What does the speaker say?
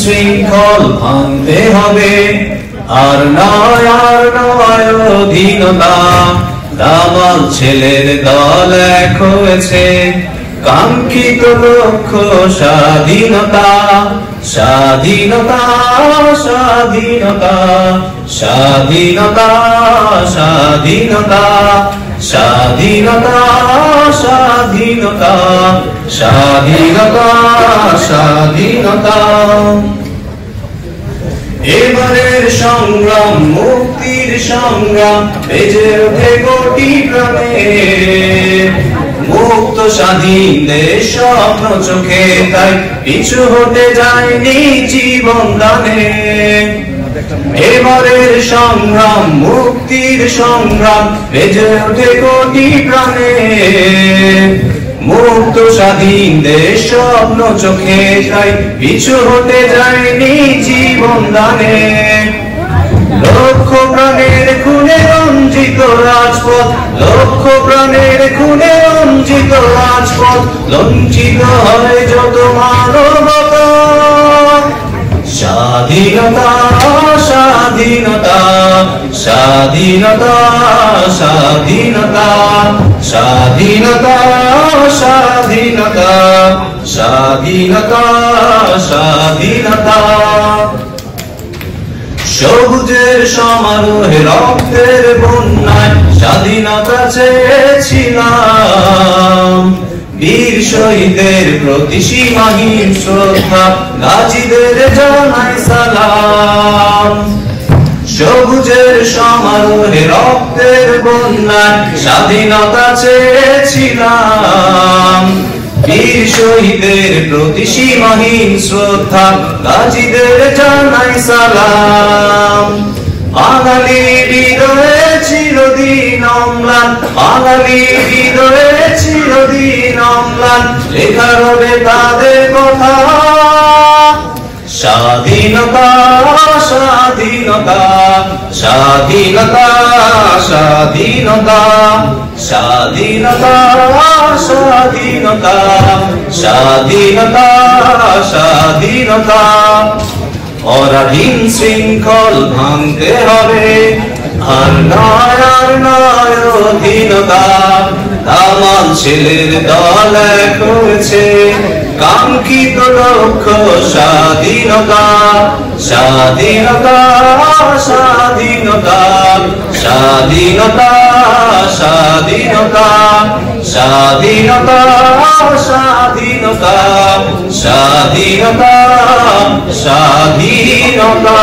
শৃঙ্খল ভাঙতে হবে, আর নয় অধীনতা। দামাল ছেলের দল এক হয়েছে, কাঙ্ক্ষিত লক্ষ্য স্বাধীনতা। স্বাধীনতা স্বাধীনতা স্বাধীনতা স্বাধীনতা স্বাধীনতা স্বাধীনতা স্বাধীনতা স্বাধীনতা। এবারের সংগ্রাম মুক্তির সংগ্রাম, বেজে ওঠে কোটি প্রাণে। মুক্ত স্বাধীন দেশ স্বপ্ন চোখে, তাই পিছু হতে যায়নি জীবন দানে। এবারের সংগ্রাম মুক্তির সংগ্রাম, বেজে ওঠে কোটি প্রাণে। মুক্ত স্বাধীন দেশ স্বপ্ন চোখে, তাই পিছু হতে যায়নি জীবন দানে। লক্ষ প্রাণের খুনে রঞ্জিত রাজপথ, লক্ষ প্রাণের খুনে রঞ্জিত রাজপথ, লঞ্চিত হয় যত মানবতা। স্বাধীনতা স্বাধীনতা স্বাধীনতা স্বাধীনতা স্বাধীনতা স্বাধীনতা স্বাধীনতা স্বাধীনতা। সবুজের সমারোহে রক্তের বন্যায় স্বাধীনতা চেয়েছিলাম। বীর শহীদের প্রতি সীমাহীন শ্রদ্ধা, গাজীদের জানাই সালাম। সবুজের সমারোহে রক্তের বন্যায় স্বাধীনতা চেয়েছিলাম। বীর শহীদের প্রতি সীমাহীন শ্রদ্ধা, গাজীদের জানাই সালাম। বাঙালির হৃদয়ে চিরদিন অম্লান, বাঙালির হৃদয়ে চিরদিন অম্লান, লেখা রবে তাদের কথা। স্বাধীনতা স্বাধীনতা স্বাধীনতা স্বাধীনতা স্বাধীনতা স্বাধীনতা স্বাধীনতা স্বাধীনতা। পরাধীন শৃঙ্খল ভাঙতে হবে, আর নয় অধীনতা। দামাল ছেলের দল এক হয়েছে, কাঙ্ক্ষিত লক্ষ্য স্বাধীনতা। স্বাধীনতা স্বাধীনতা স্বাধীনতা স্বাধীনতা স্বাধীনতা স্বাধীনতা স্বাধীনতা স্বাধীনতা।